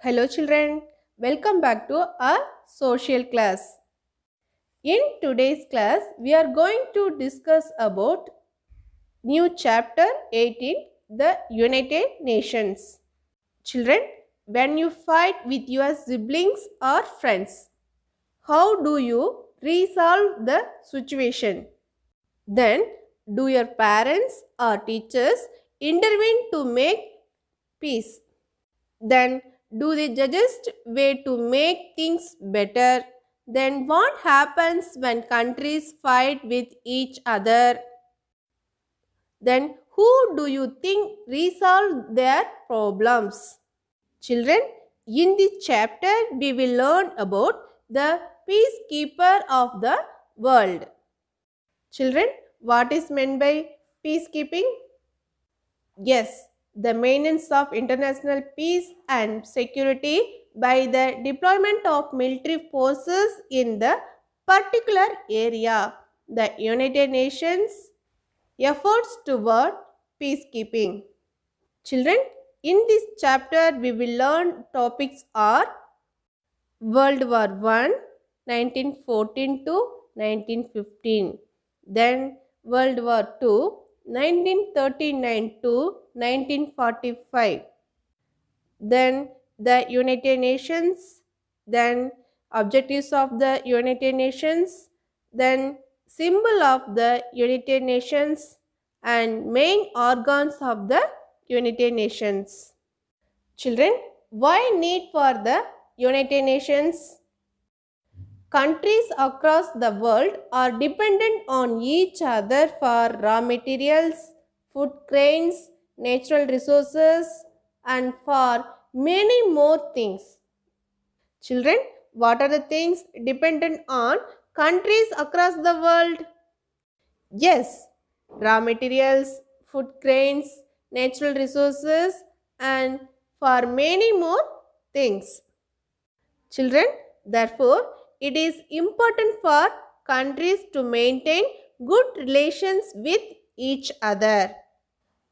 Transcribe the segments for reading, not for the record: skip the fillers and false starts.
Hello children, welcome back to our social class. In today's class, we are going to discuss about new chapter 18, the United Nations. Children, when you fight with your siblings or friends, how do you resolve the situation? Then, do your parents or teachers intervene to make peace? Then, do the suggest way to make things better? Then, what happens when countries fight with each other? Then, who do you think resolve their problems? Children, in this chapter, we will learn about the peacekeeper of the world. Children, what is meant by peacekeeping? Yes, the maintenance of international peace and security by the deployment of military forces in the particular area. The United Nations efforts toward peacekeeping. Children, in this chapter we will learn topics are World War I, 1914 to 1915. Then World War II, 1939 to 1945. Then the United Nations, then objectives of the United Nations, then symbol of the United Nations and main organs of the United Nations. Children, why need for the United Nations? Countries across the world are dependent on each other for raw materials, food grains, natural resources, and for many more things. Children, what are the things dependent on countries across the world? Yes, raw materials, food grains, natural resources, and for many more things. Children, therefore, it is important for countries to maintain good relations with each other.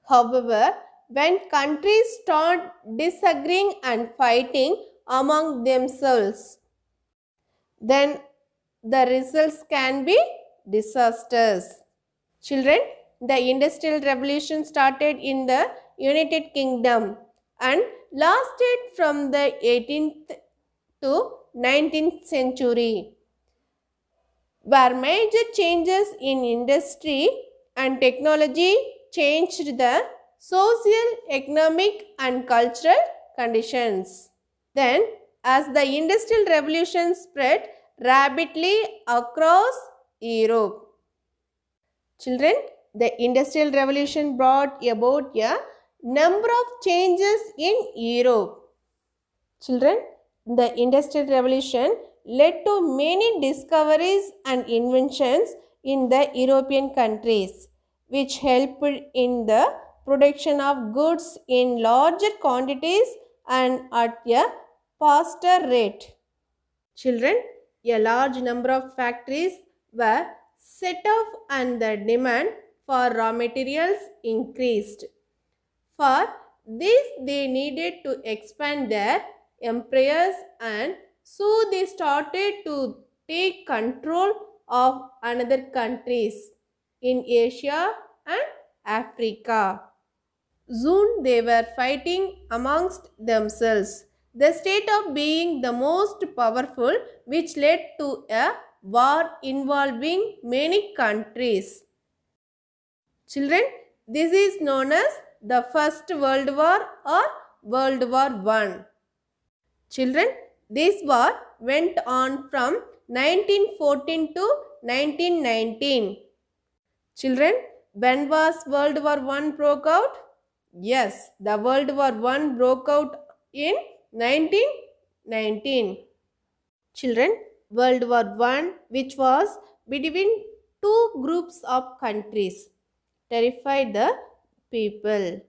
However, when countries start disagreeing and fighting among themselves, then the results can be disasters. Children, the Industrial Revolution started in the United Kingdom and lasted from the 18th to 19th century, where major changes in industry and technology changed the social, economic and cultural conditions. Then, as the Industrial Revolution spread rapidly across Europe. Children, the Industrial Revolution brought about a number of changes in Europe. Children, the Industrial Revolution led to many discoveries and inventions in the European countries, which helped in the production of goods in larger quantities and at a faster rate. Children, a large number of factories were set up and the demand for raw materials increased. For this, they needed to expand their empires and so they started to take control of another countries in Asia and Africa. Soon they were fighting amongst themselves, the state of being the most powerful, which led to a war involving many countries. Children, this is known as the First World War or World War I. Children, this war went on from 1914 to 1919. Children, when was World War I broke out? Yes, the World War I broke out in 1919. Children, World War I, which was between two groups of countries, terrified the people.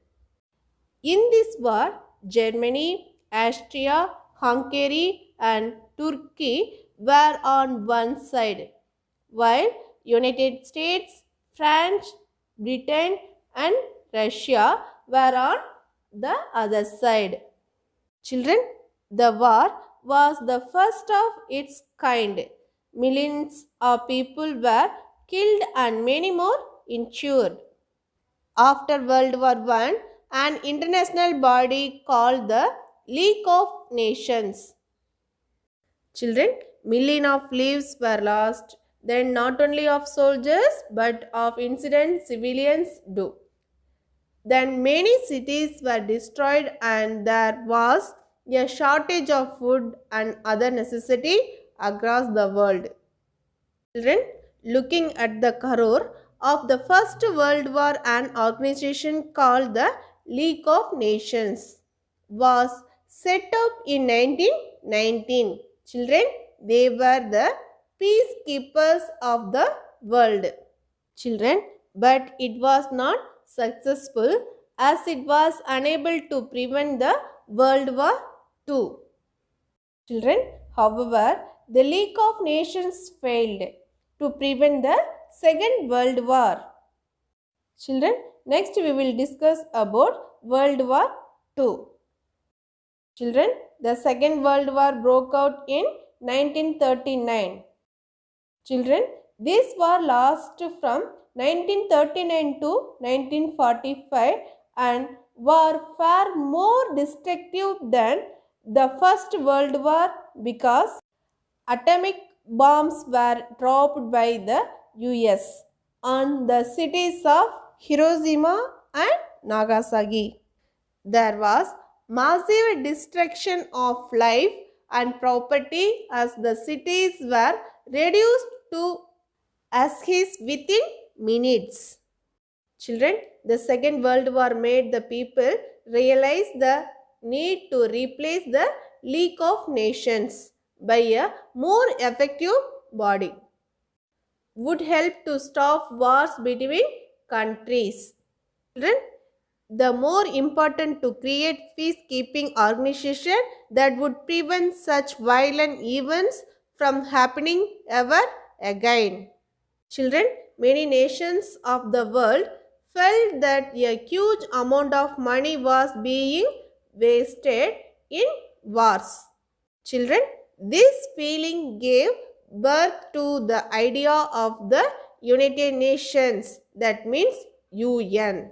In this war, Germany, Austria, Hungary and Turkey were on one side, while United States, France, Britain and Russia were on the other side. Children, The war was the first of its kind. Millions of people were killed and many more injured. After World War I, an international body called the League of Nations. Children, millions of lives were lost, then not only of soldiers but of innocent civilians too. Then many cities were destroyed and there was a shortage of food and other necessity across the world. Children, looking at the Karor of the First World War, an organization called the League of Nations was set up in 1919. Children, they were the peacekeepers of the world. Children, but it was not successful as it was unable to prevent the World War II. Children, however, the League of Nations failed to prevent the Second World War. Children, next we will discuss about World War II. Children, the Second World War broke out in 1939. Children, this war lasted from 1939 to 1945 and were far more destructive than the First World War because atomic bombs were dropped by the US on the cities of Hiroshima and Nagasaki. There was massive destruction of life and property as the cities were reduced to ashes within minutes. Children, the Second World War made the people realize the need to replace the League of Nations by a more effective body. Would help to stop wars between countries. Children, the more important to create peacekeeping organization that would prevent such violent events from happening ever again. Children, many nations of the world felt that a huge amount of money was being wasted in wars. Children, this feeling gave birth to the idea of the United Nations, that means UN.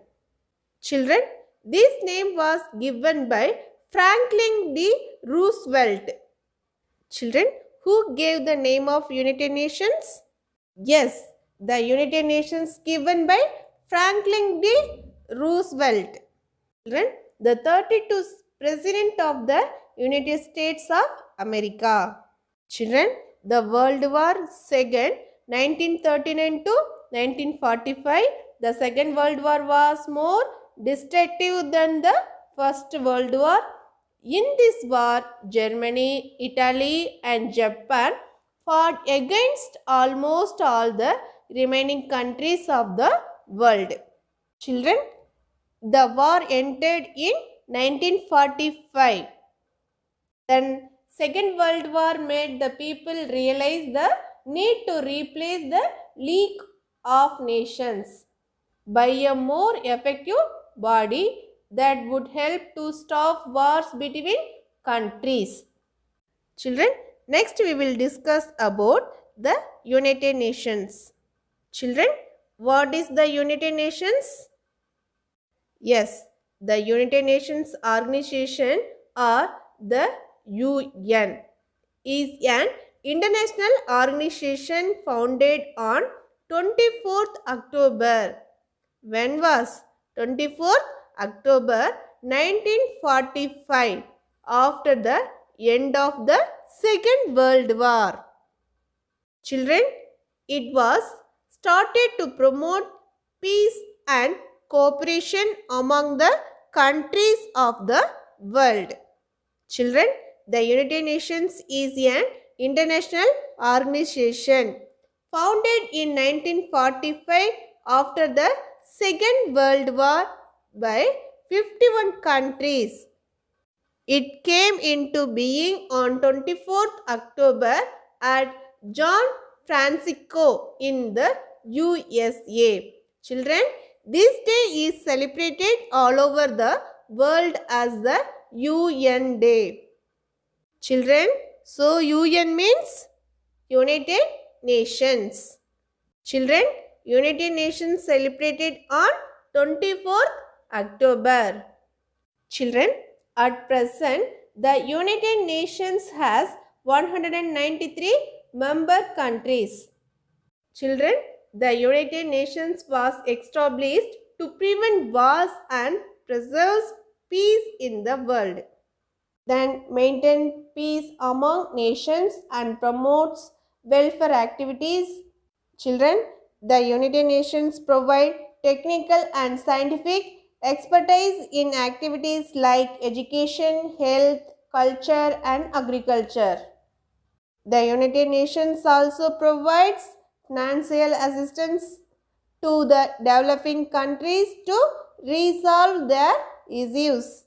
Children, this name was given by Franklin D. Roosevelt. Children, who gave the name of United Nations? Yes, the United Nations given by Franklin D. Roosevelt. Children, the 32nd President of the United States of America. Children, the World War II, 1939 to 1945, the Second World War was more destructive than the First World War. In this war, Germany, Italy and Japan fought against almost all the remaining countries of the world. Children, the war ended in 1945. Then Second World War made the people realize the need to replace the League of Nations by a more effective body that would help to stop wars between countries. Children, next we will discuss about the United Nations. Children, what is the United Nations? Yes, the United Nations organization or the UN is an international organization founded on 24th October. When was 24th October 1945 after the end of the Second World War. Children, it was started to promote peace and cooperation among the countries of the world. Children, the United Nations is an international organization founded in 1945 after the Second World War by 51 countries. It came into being on 24th October at San Francisco in the USA. Children, this day is celebrated all over the world as the UN Day. Children, so UN means United Nations. Children, United Nations celebrated on 24th October. Children, at present, the United Nations has 193 member countries. Children, the United Nations was established to prevent wars and preserve peace in the world. Then maintain peace among nations and promotes welfare activities. Children, the United Nations provide technical and scientific expertise in activities like education, health, culture and agriculture. The United Nations also provides financial assistance to the developing countries to resolve their issues.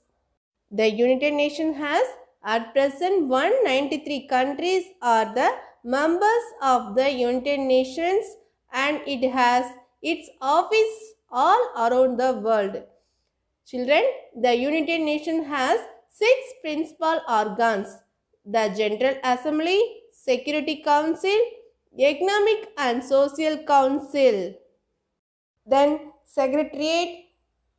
The United Nations has at present 193 countries are the members of the United Nations and it has its office all around the world. Children, the United Nations has 6 principal organs: the General Assembly, Security Council, Economic and Social Council, then Secretariat,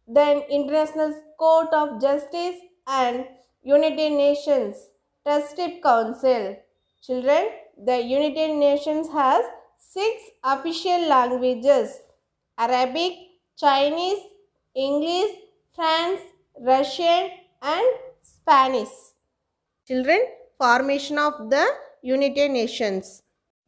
then International Court of Justice and United Nations Trustee Council. Children, the United Nations has 6 official languages: Arabic, Chinese, English, French, Russian and Spanish. Children, formation of the United Nations.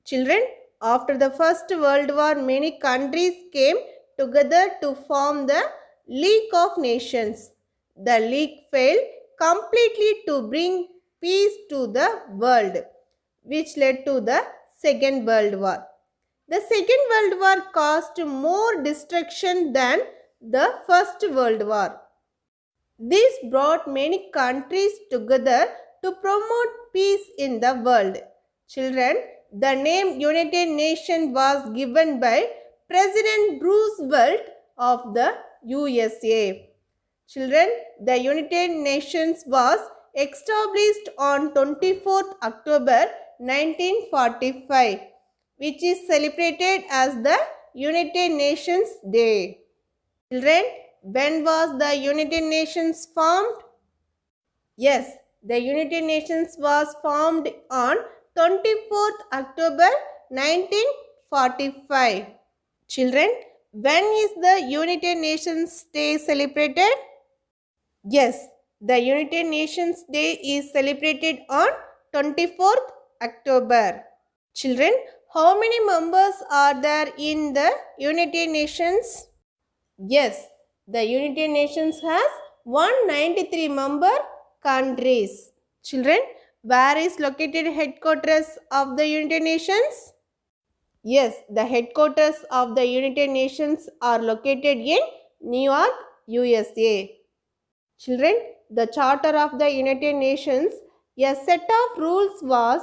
Children, after the First World War, many countries came together to form the League of Nations. The League failed completely to bring peace to the world, which led to the Second World War. The Second World War caused more destruction than the First World War. This brought many countries together to promote peace in the world. Children, the name United Nations was given by President Roosevelt of the USA. Children, the United Nations was established on 24th October 1945, which is celebrated as the United Nations Day. Children, when was the United Nations formed? Yes, the United Nations was formed on 24th October 1945. Children, when is the United Nations Day celebrated? Yes, the United Nations Day is celebrated on 24th October. Children, how many members are there in the United Nations? Yes, the United Nations has 193 member countries. Children, where is located headquarters of the United Nations? Yes, the headquarters of the United Nations are located in New York, USA. Children, the Charter of the United Nations, a set of rules was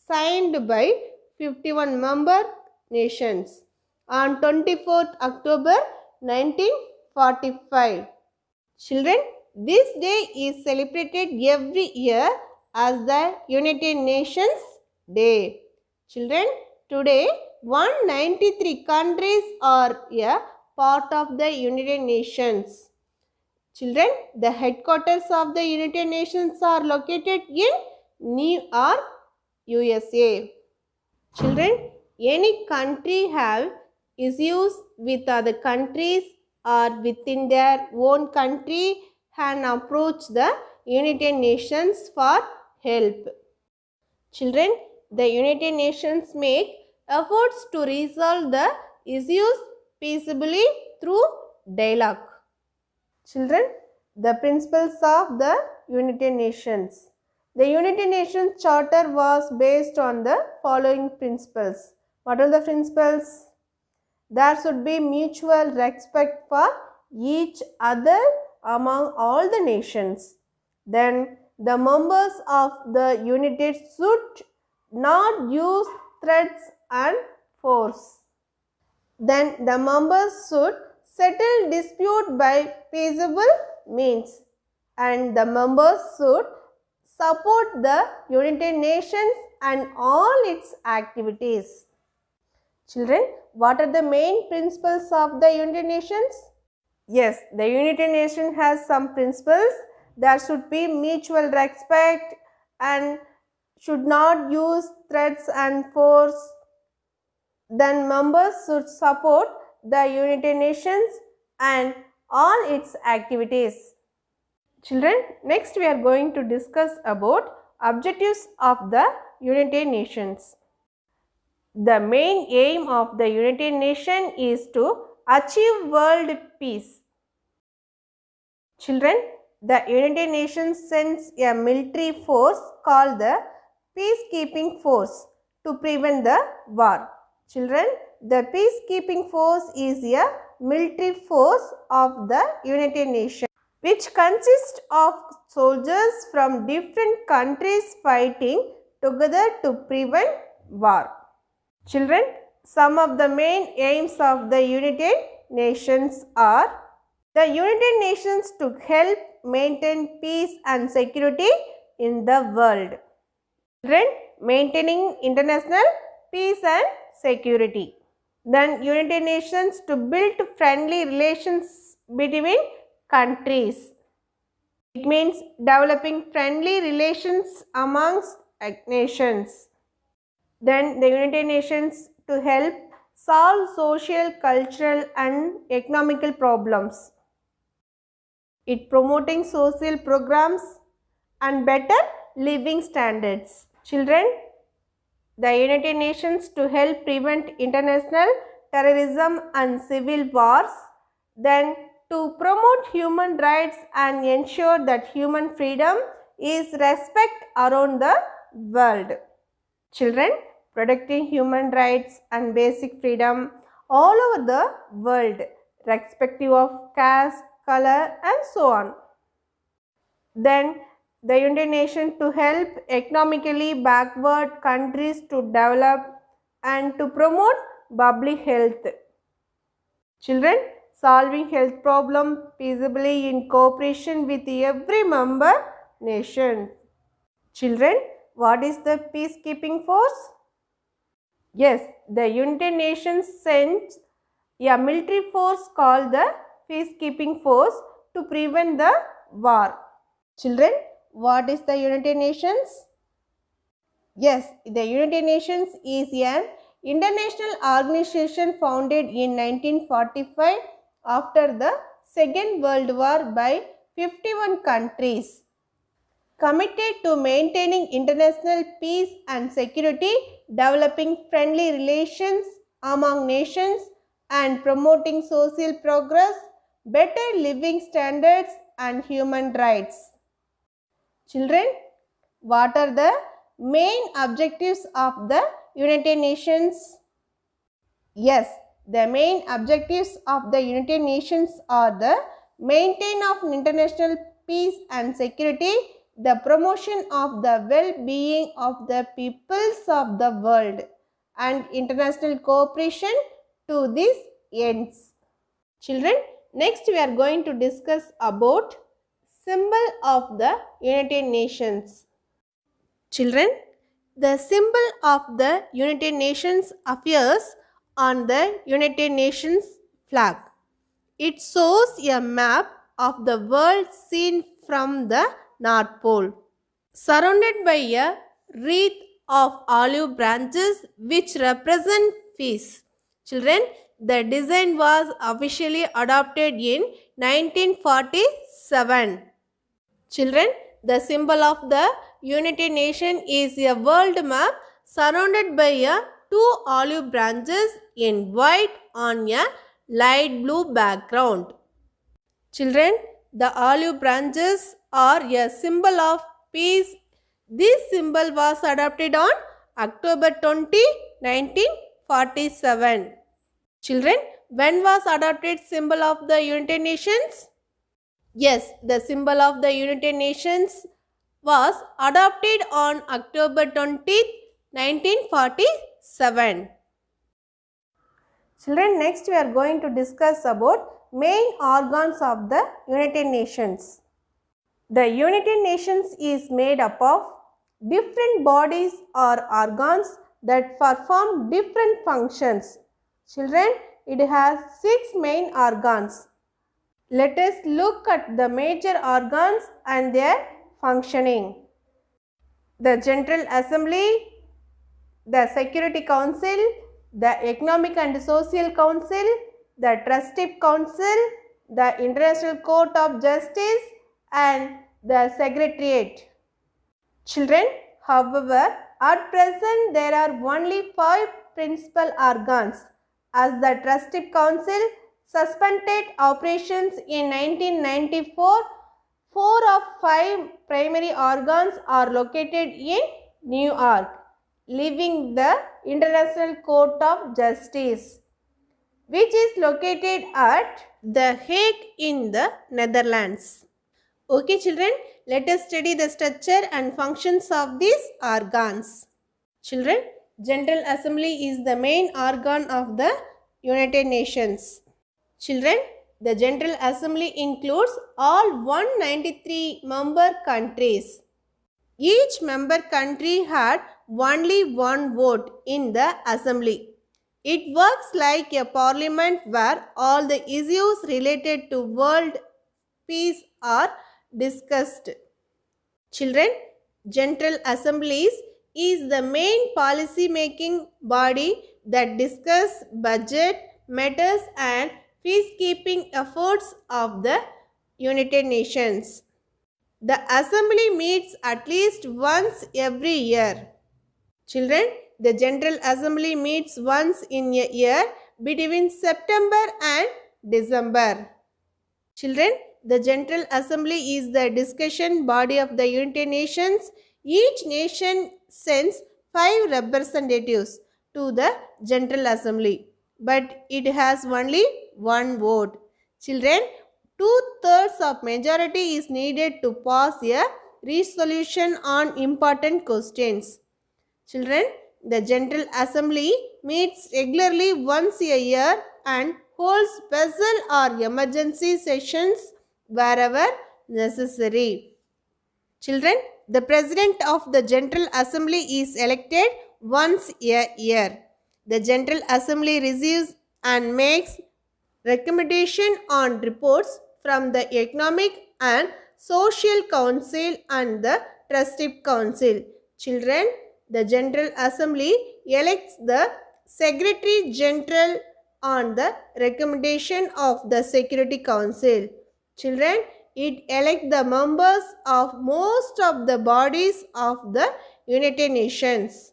signed by 51 member nations on 24th October 1945. Children, this day is celebrated every year as the United Nations Day. Children, today 193 countries are a part of the United Nations. Children, the headquarters of the United Nations are located in New York, USA. Children, any country have issues with other countries or within their own country and approach the United Nations for help. Children, the United Nations make efforts to resolve the issues peaceably through dialogue. Children, the principles of the United Nations. The United Nations Charter was based on the following principles. What are the principles? There should be mutual respect for each other among all the nations. Then the members of the unit should not use threats and force. Then the members should settle dispute by peaceable means and the members should support the United Nations and all its activities. Children, what are the main principles of the United Nations? Yes, the United Nations has some principles. There should be mutual respect and should not use threats and force. Then members should support the United Nations and all its activities. Children, next we are going to discuss about objectives of the United Nations. The main aim of the United Nations is to achieve world peace. Children, the United Nations sends a military force called the Peacekeeping Force to prevent the war. Children, the Peacekeeping Force is a military force of the United Nations which consists of soldiers from different countries fighting together to prevent war. Children, some of the main aims of the United Nations are the United Nations to help maintain peace and security in the world. Children, maintaining international peace and security. Then United Nations to build friendly relations between countries. It means developing friendly relations amongst nations. Then the United Nations to help solve social, cultural and economical problems. It promoting social programs and better living standards. Children, the United Nations to help prevent international terrorism and civil wars. Then to promote human rights and ensure that human freedom is respected around the world. Children, protecting human rights and basic freedom all over the world, irrespective of caste, color and so on. Then the United Nations to help economically backward countries to develop and to promote public health. Children, solving health problems peaceably in cooperation with every member nation. Children, what is the peacekeeping force? Yes, the United Nations sent a military force called the Peacekeeping Force to prevent the war. Children, what is the United Nations? Yes, the United Nations is an international organization founded in 1945 after the Second World War by 51 countries, committed to maintaining international peace and security, developing friendly relations among nations and promoting social progress, better living standards and human rights. Children, what are the main objectives of the United Nations? Yes, the main objectives of the United Nations are the maintain of international peace and security, the promotion of the well-being of the peoples of the world and international cooperation to these ends. Children, next we are going to discuss about symbol of the United Nations. Children, the symbol of the United Nations appears on the United Nations flag. It shows a map of the world seen from the North Pole, surrounded by a wreath of olive branches which represent peace. Children, the design was officially adopted in 1947. Children, the symbol of the United Nations is a world map surrounded by two olive branches in white on a light blue background. Children, the olive branches are a symbol of peace. This symbol was adopted on October 20, 1947. Children, when was adopted symbol of the United Nations? Yes, the symbol of the United Nations was adopted on October 20th, 1947. Children, next we are going to discuss about main organs of the United Nations. The United Nations is made up of different bodies or organs that perform different functions. Children, it has 6 main organs. Let us look at the major organs and their functioning. The General Assembly, the Security Council, the Economic and Social Council, the Trustee Council, the International Court of Justice and the Secretariat. Children, however, at present there are only 5 principal organs as the Trustee Council suspended operations in 1994. 4 of 5 primary organs are located in New York, leaving the International Court of Justice, which is located at The Hague in the Netherlands. Okay children, let us study the structure and functions of these organs. Children, General Assembly is the main organ of the United Nations. Children, the General Assembly includes all 193 member countries. Each member country had only one vote in the assembly. It works like a parliament where all the issues related to world peace are discussed. Children, General Assemblies is the main policy making body that discuss budget matters and peacekeeping efforts of the United Nations. The assembly meets at least once every year. Children, the General Assembly meets once in a year between September and December. Children, the General Assembly is the discussion body of the United Nations. Each nation sends 5 representatives to the General Assembly, but it has only one vote. Children, 2/3 of majority is needed to pass a resolution on important questions. Children, the General Assembly meets regularly once a year and holds special or emergency sessions wherever necessary. Children, the President of the General Assembly is elected once a year. The General Assembly receives and makes recommendation on reports from the Economic and Social Council and the Trustee Council. Children, the General Assembly elects the Secretary General on the recommendation of the Security Council. Children, it elects the members of most of the bodies of the United Nations.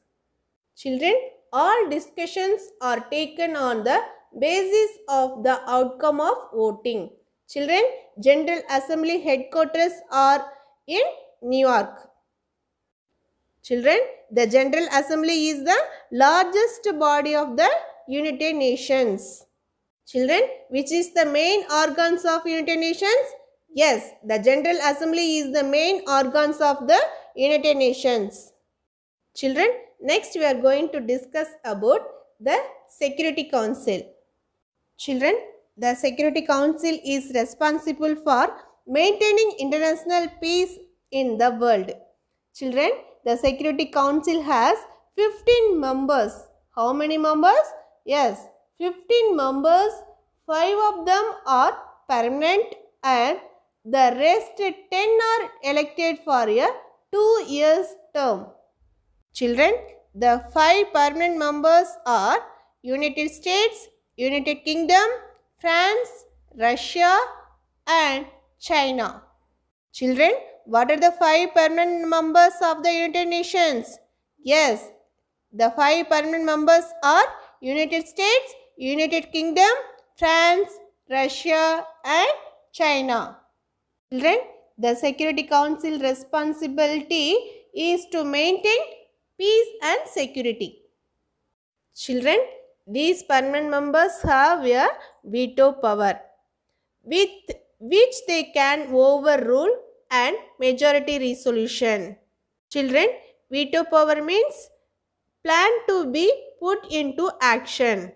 Children, all discussions are taken on the basis of the outcome of voting. Children, General Assembly headquarters are in New York. Children, the General Assembly is the largest body of the United Nations. Children, which is the main organs of United Nations? Yes, the General Assembly is the main organs of the United Nations. Children, next we are going to discuss about the Security Council. Children, the Security Council is responsible for maintaining international peace in the world. Children, the Security Council has 15 members. How many members? Yes, 15 members. 5 of them are permanent and the rest 10 are elected for a 2 years term. Children, the 5 permanent members are United States, United Kingdom, France, Russia and China. Children, what are the 5 permanent members of the United Nations? Yes, the 5 permanent members are United States, United Kingdom, France, Russia and China. Children, the Security Council responsibility is to maintain peace and security. Children, these permanent members have a veto power with which they can overrule and majority resolution. Children, veto power means plan to be put into action.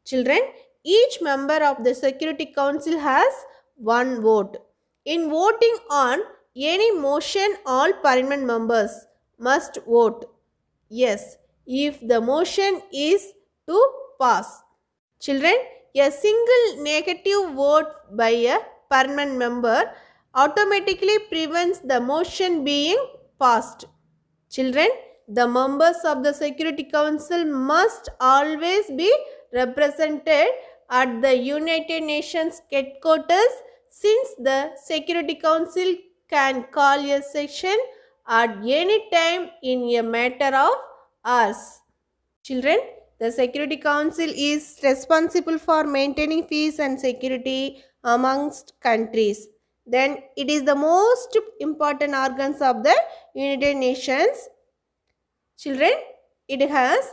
Children, each member of the Security Council has one vote. In voting on any motion all parliament members must vote yes if the motion is to pass. Children, a single negative vote by a parliament member automatically prevents the motion being passed. Children, the members of the Security Council must always be represented at the United Nations headquarters since the Security Council can call a session at any time in a matter of hours. Children, the Security Council is responsible for maintaining peace and security amongst countries. Then it is the most important organs of the United Nations. Children, it has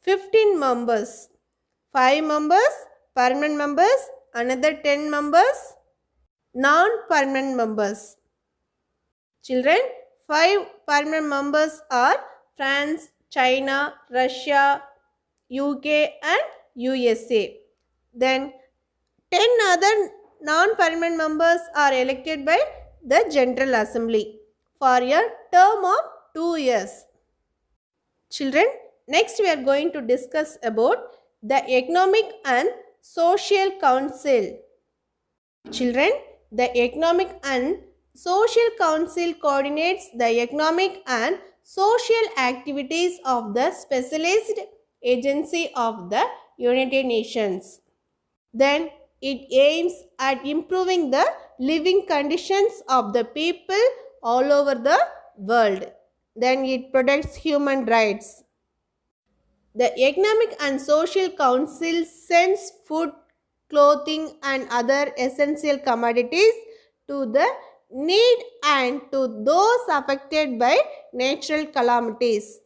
15 members. 5 members, permanent members, another 10 members, non-permanent members. Children, 5 permanent members are France, China, Russia, UK and USA. Then 10 other non-permanent members are elected by the General Assembly for a term of 2 years. Children, next we are going to discuss about the Economic and Social Council. Children, the Economic and Social Council coordinates the economic and social activities of the specialized agency of the United Nations. Then it aims at improving the living conditions of the people all over the world. Then it protects human rights. The Economic and Social Council sends food, clothing and other essential commodities to the need and to those affected by natural calamities.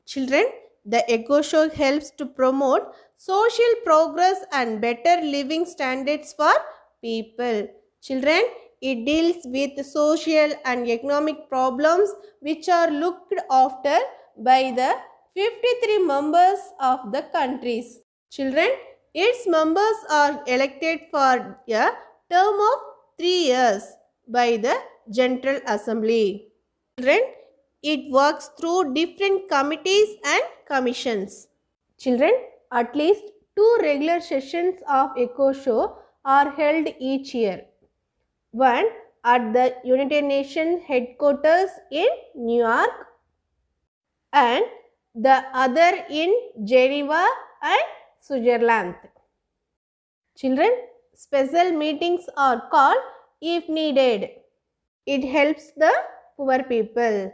Children, the EcoShow helps to promote social progress and better living standards for people. Children, it deals with social and economic problems which are looked after by the 53 members of the countries. Children, its members are elected for a term of 3 years by the General Assembly. Children, it works through different committees and commissions. Children, at least 2 regular sessions of EcoShow are held each year. One at the United Nations headquarters in New York and the other in Geneva and Switzerland. Children, special meetings are called if needed. It helps the poor people.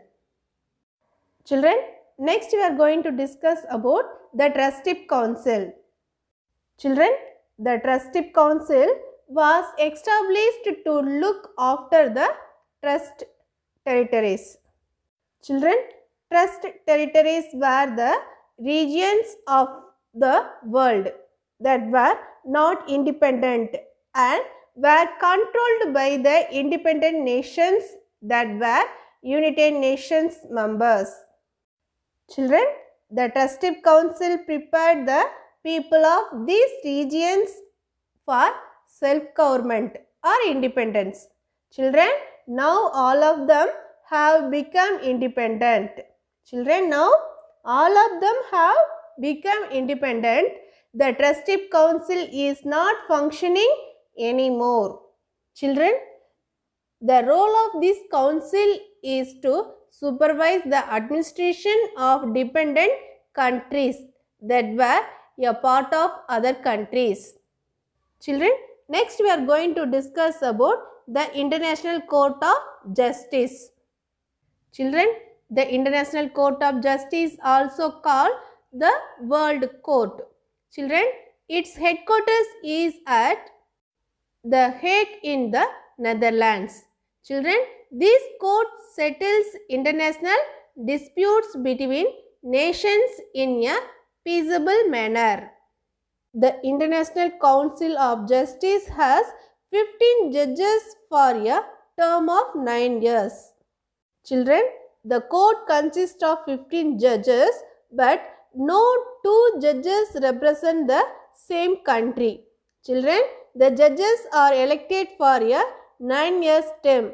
Children, next we are going to discuss about the Trustee Council. Children, the Trustee Council was established to look after the trust territories. Children, trust territories were the regions of the world that were not independent and were controlled by the independent nations that were United Nations members. Children, the Trustee Council prepared the people of these regions for self-government or independence. Children, now all of them have become independent. Children, now all of them have become independent. The Trustee Council is not functioning anymore. Children, the role of this council is to supervise the administration of dependent countries that were a part of other countries. Children, next we are going to discuss about the International Court of Justice. Children, the International Court of Justice also called the World Court. Children, its headquarters is at The Hague in the Netherlands. Children, this court settles international disputes between nations in a peaceable manner. The International Council of Justice has 15 judges for a term of 9 years. Children, the court consists of 15 judges, but no 2 judges represent the same country. Children, the judges are elected for a 9 years term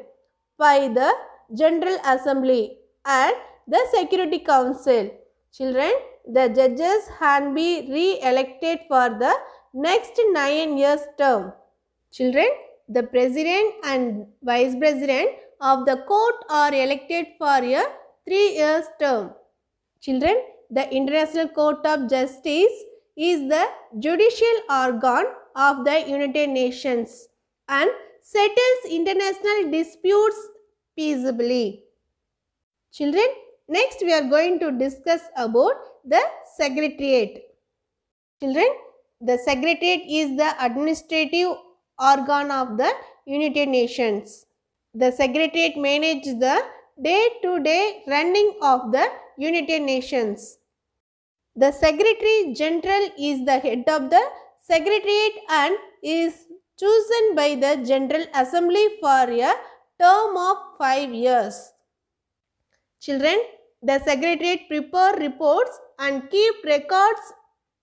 by the General Assembly and the Security Council. Children, the judges can be re-elected for the next 9 years term. Children, the president and vice president of the court are elected for a 3 years term. Children, the International Court of Justice is the judicial organ of the United Nations and settles international disputes peaceably. Children, next we are going to discuss about the Secretariat. Children, the Secretariat is the administrative organ of the United Nations. The Secretariat manages the day-to-day running of the United Nations. The Secretary General is the head of the Secretariat and is chosen by the General Assembly for a term of 5 years. Children, the Secretariat prepare reports and keep records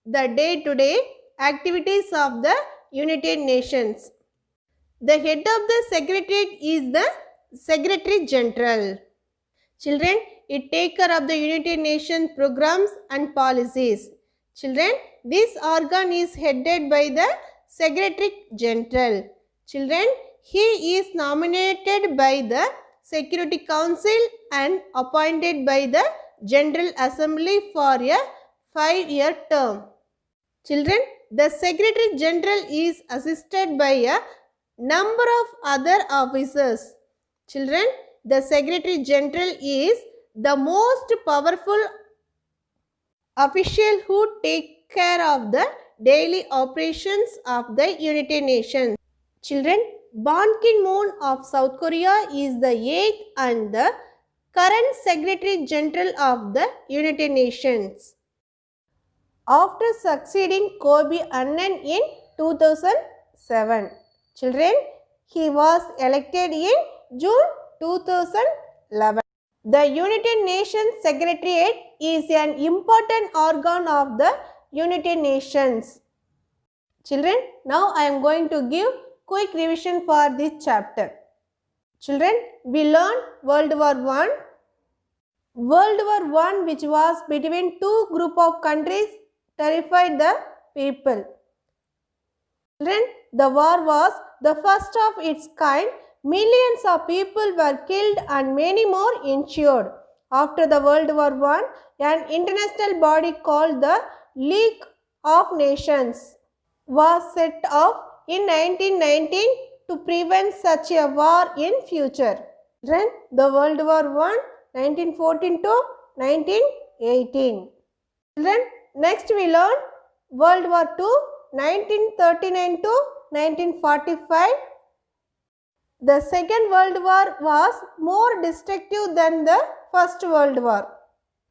the day-to-day activities of the United Nations. The head of the Secretariat is the Secretary General. Children, it takes care of the United Nations programs and policies. Children, this organ is headed by the Secretary General. Children, he is nominated by the Security Council and appointed by the General Assembly for a 5-year term. Children, the Secretary General is assisted by a number of other officers. Children, the Secretary General is the most powerful official who takes care of the daily operations of the United Nations. Children, Ban Ki-moon of South Korea is the 8th and the current Secretary General of the United Nations. After succeeding Kofi Annan in 2007. Children, he was elected in June 2011. The United Nations Secretariat is an important organ of the United Nations. Children, now I am going to give quick revision for this chapter. Children, we learned World War I. World War I, which was between two group of countries, terrified the people. Children, the war was the first of its kind. Millions of people were killed and many more injured. After the World War I, an international body called the League of Nations was set up in 1919 to prevent such a war in future. Then the World War I, 1914 to 1918. Children, next we learn World War II, 1939 to 1945. The Second World War was more destructive than the First World War.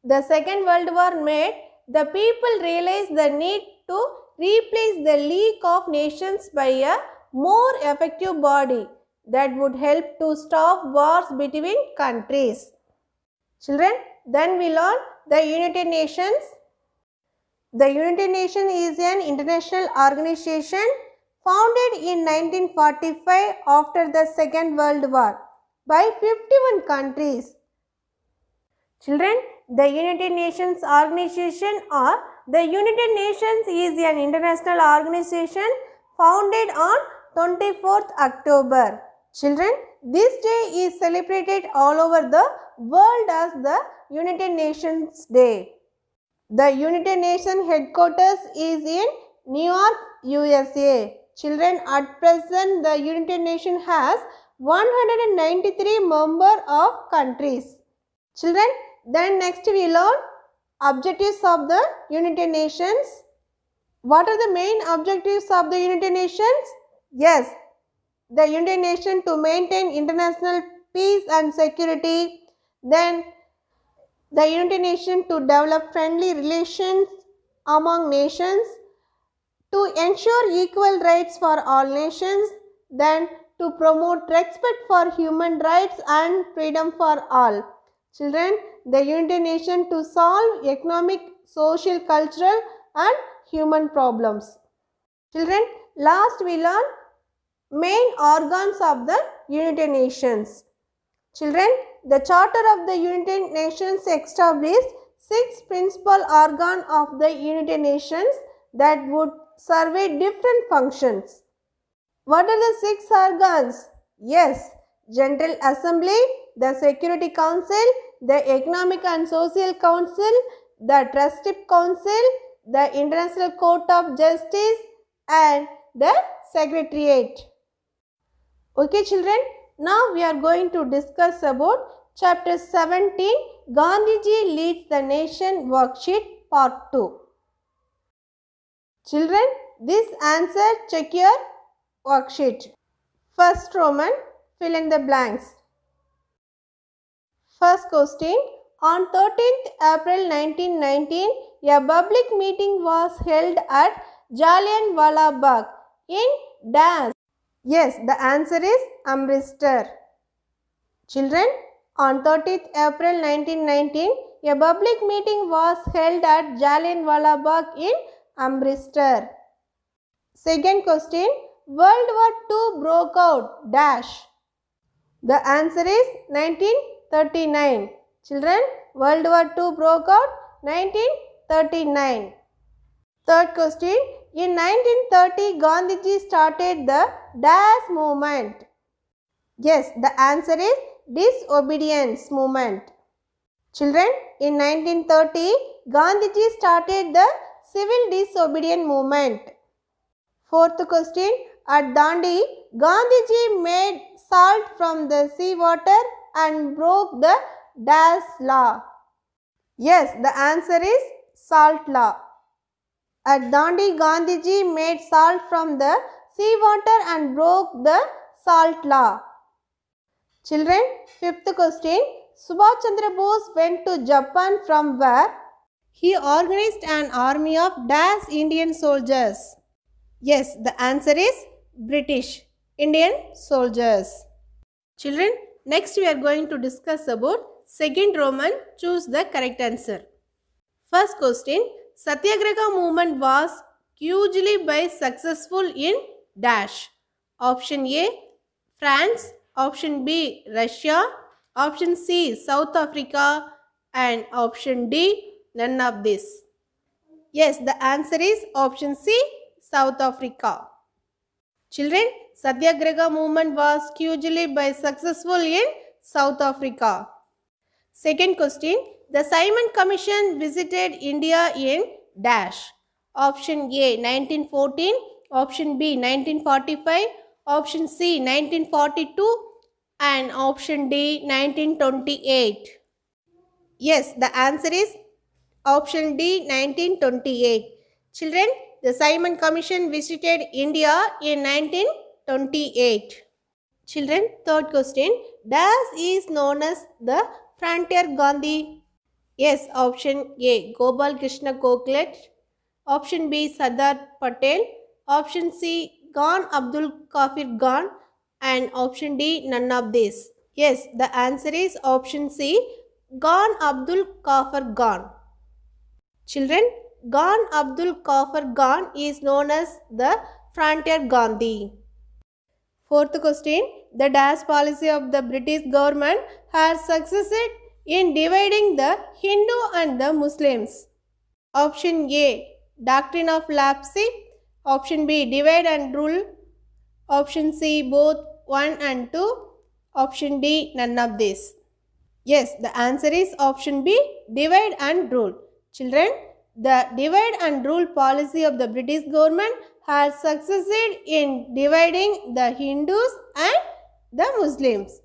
The Second World War made the people realize the need to replace the League of Nations by a more effective body that would help to stop wars between countries. Children, then we learn the United Nations. The United Nations is an international organization founded in 1945 after the Second World War by 51 countries. Children, the United Nations organization or the United Nations is an international organization founded on 24th October. Children, this day is celebrated all over the world as the United Nations Day. The United Nations headquarters is in New York, USA. Children, at present the United Nations has 193 member of countries. Children, then next we learn objectives of the United Nations. What are the main objectives of the United Nations? Yes, the United Nations to maintain international peace and security. Then the United Nations to develop friendly relations among nations, to ensure equal rights for all nations, then to promote respect for human rights and freedom for all. Children, the United Nations to solve economic, social, cultural and human problems. Children, last we learn main organs of the United Nations. Children, the Charter of the United Nations established 6 principal organs of the United Nations that would survey different functions. What are the 6 organs? Yes, General Assembly, the Security Council, the Economic and Social Council, the Trusteeship Council, the International Court of Justice, and the Secretariat. Okay children, now we are going to discuss about chapter 17, Gandhiji Leads the Nation worksheet part 2. Children, this answer check your worksheet. First Roman, fill in the blanks. First question, on 13th April 1919, a public meeting was held at Jallianwala Bagh in dash. Yes, the answer is Amritsar. Children, on 30th April 1919, a public meeting was held at Jallianwala Bagh in Amritsar. Second question, World War II broke out dash. The answer is 1939. Children, World War II broke out 1939. Third question, in 1930, Gandhiji started the dash movement. Yes, the answer is disobedience movement. Children, in 1930, Gandhiji started the civil disobedience movement. Fourth question, at Dandi, Gandhiji made salt from the seawater and broke the dash law. Yes, the answer is salt law. At Dandi, Gandhiji made salt from the seawater and broke the salt law. Children, fifth question, Subhash Chandra Bose went to Japan from where? He organized an army of dash Indian soldiers. Yes, the answer is British Indian soldiers. Children, next we are going to discuss about second Roman. Choose the correct answer. First question, Satyagraha movement was hugely by successful in dash. Option A, France. Option B, Russia. Option C, South Africa. And option D, none of this. Yes, the answer is option C, South Africa. Children, Satyagraha movement was hugely by successful in South Africa. Second question, the Simon Commission visited India in dash. Option A, 1914. Option B, 1945. Option C, 1942. And option D, 1928. Yes, the answer is option D, 1928. Children, the Simon Commission visited India in 1928. Children, third question, dash is known as the Frontier Gandhi. Yes, option A, Gopal Krishna Gokhale. Option B, Sardar Patel. Option C, Khan Abdul Kafir Khan. And option D, none of this. Yes, the answer is option C, Khan Abdul Kafir Khan. Children, Khan Abdul Kafir Khan is known as the Frontier Gandhi. Fourth question, the dash policy of the British government has succeeded in dividing the Hindu and the Muslims. Option A, Doctrine of Leipzig. Option B, divide and rule. Option C, both 1 and 2. Option D, none of this. Yes, the answer is option B, divide and rule. Children, the divide and rule policy of the British government has succeeded in dividing the Hindus and the Muslims.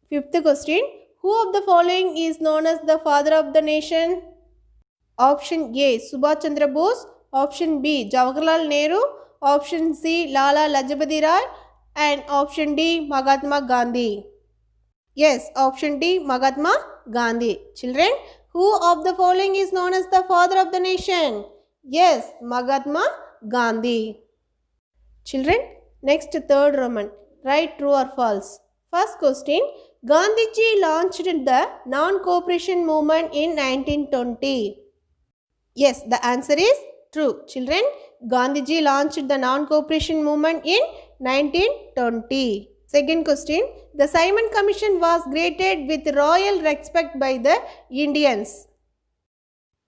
Fifth question, who of the following is known as the father of the nation? Option A, Subhash Chandra Bose. Option B, Jawaharlal Nehru. Option C, Lala Lajpati Rai. And option D, Mahatma Gandhi. Yes, option D, Mahatma Gandhi. Children, who of the following is known as the father of the nation? Yes, Mahatma Gandhi. Children, next third Roman. Write true or false. First question, Gandhiji launched the non-cooperation movement in 1920. Yes, the answer is true. Children, Gandhiji launched the non-cooperation movement in 1920. Second question, the Simon Commission was greeted with royal respect by the Indians.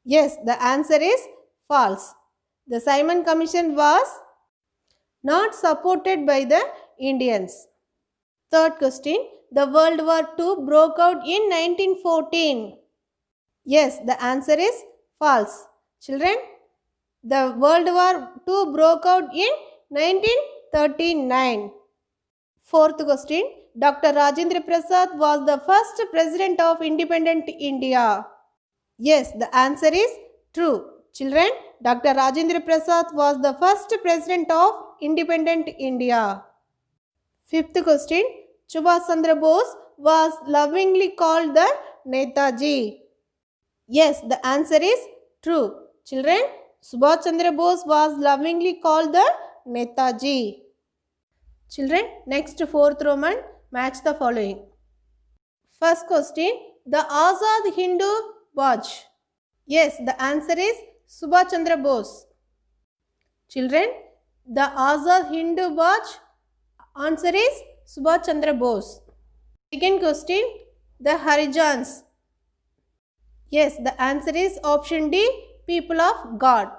Yes, the answer is false. The Simon Commission was not supported by the Indians. Third question, the World War II broke out in 1914. Yes, the answer is false. Children, the World War II broke out in 1939. Fourth question, Dr. Rajendra Prasad was the first president of independent India. Yes, the answer is true. Children, Dr. Rajendra Prasad was the first president of independent India. Fifth question, Subhash Chandra Bose was lovingly called the Netaji. Yes, the answer is true. Children, Subhash Chandra Bose was lovingly called the Netaji. Children, next fourth Roman, match the following. First question, the Azad Hindu Watch. Yes, the answer is Subhash Chandra Bose. Children, the Azad Hindu Watch, answer is Subhash Chandra Bose. Second question, the Harijans. Yes, the answer is option D, people of God.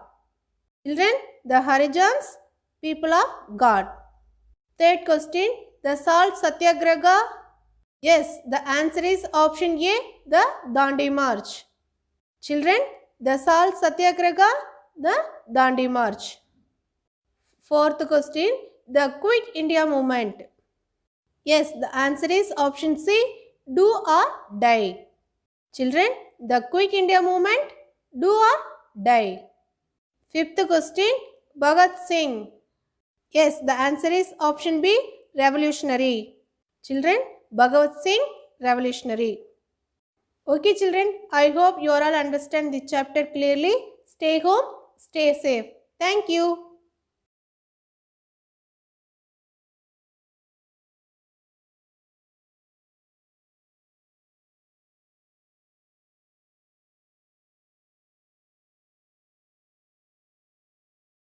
Children, the Harijans, people of God. Third question, the Salt Satyagraha. Yes, the answer is option A, the Dandi March. Children, the Salt Satyagraha, the Dandi March. Fourth question, the Quit India Movement. Yes, the answer is option C, do or die. Children, the Quit India Movement, do or die. Fifth question, Bhagat Singh. Yes, the answer is option B, revolutionary. Children, Bhagat Singh, revolutionary. Okay children, I hope you all understand the chapter clearly. Stay home, stay safe. Thank you.